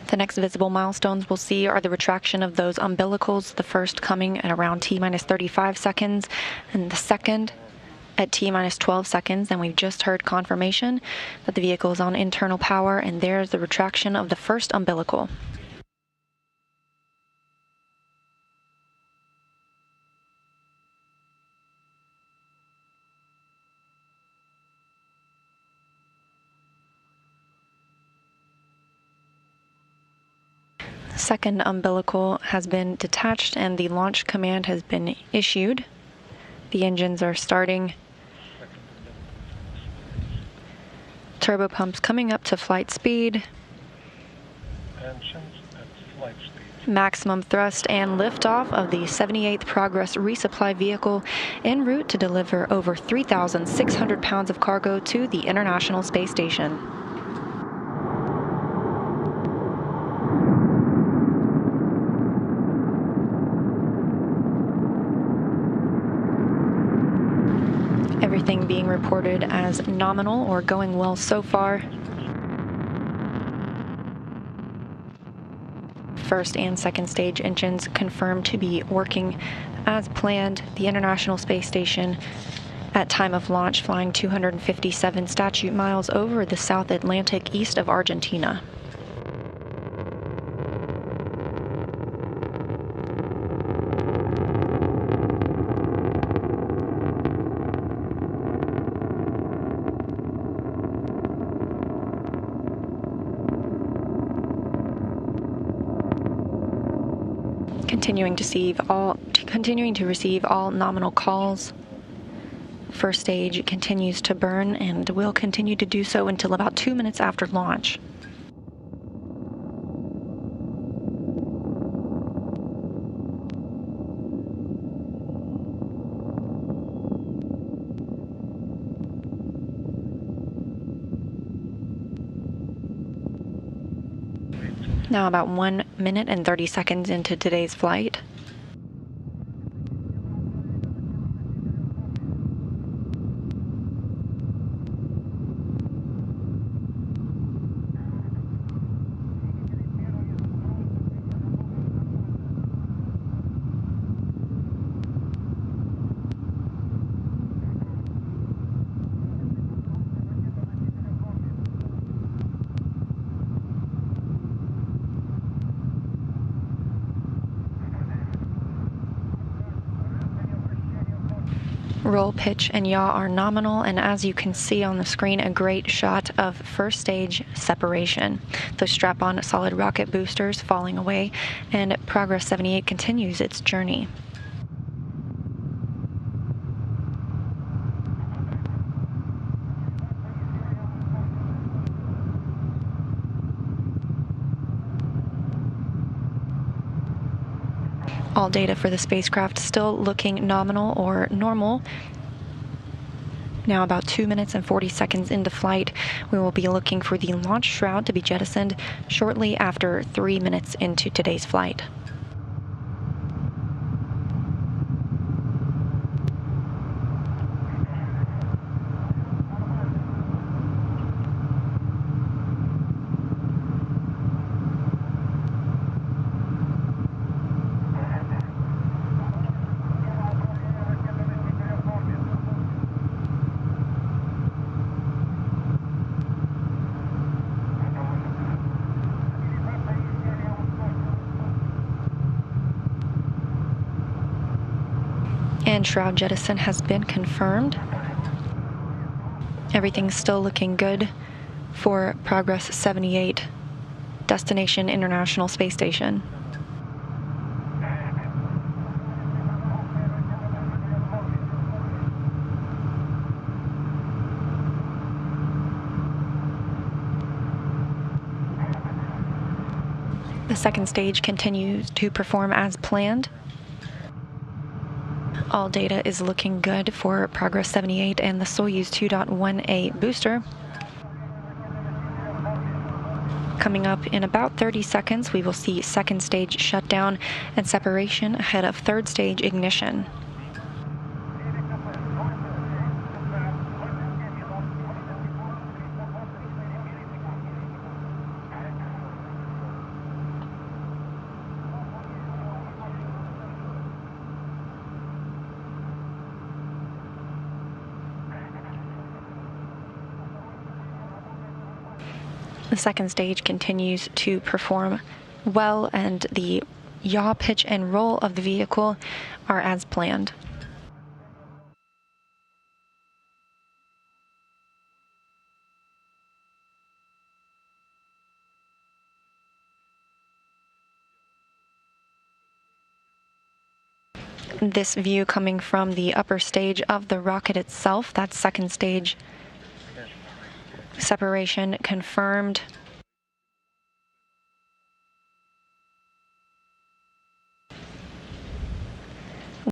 The next visible milestones we'll see are the retraction of those umbilicals, the first coming at around T-minus 35 seconds, and the second at T-minus 12 seconds. And we've just heard confirmation that the vehicle is on internal power, and there's the retraction of the first umbilical. The second umbilical has been detached and the launch command has been issued. The engines are starting. Turbo pumps coming up to flight speed. Engines at flight speed. Maximum thrust and liftoff of the 78th Progress resupply vehicle en route to deliver over 3,600 pounds of cargo to the International Space Station. Everything being reported as nominal or going well so far. First and second stage engines confirmed to be working as planned. The International Space Station at time of launch flying 257 statute miles over the South Atlantic east of Argentina. Continuing to receive all nominal calls. First stage continues to burn and will continue to do so until about 2 minutes after launch. Now about 1 minute and 30 seconds into today's flight. Roll, pitch, and yaw are nominal, and as you can see on the screen, a great shot of first stage separation. Those strap-on solid rocket boosters falling away, and Progress 78 continues its journey. All data for the spacecraft still looking nominal or normal. Now about 2 minutes and 40 seconds into flight, we will be looking for the launch shroud to be jettisoned shortly after 3 minutes into today's flight. And shroud jettison has been confirmed. Everything's still looking good for Progress 78, destination International Space Station. The second stage continues to perform as planned. All data is looking good for Progress 78 and the Soyuz 2.1a booster. Coming up in about 30 seconds, we will see second stage shutdown and separation ahead of third stage ignition. The second stage continues to perform well, and the yaw, pitch, and roll of the vehicle are as planned. This view coming from the upper stage of the rocket itself, that's second stage separation confirmed.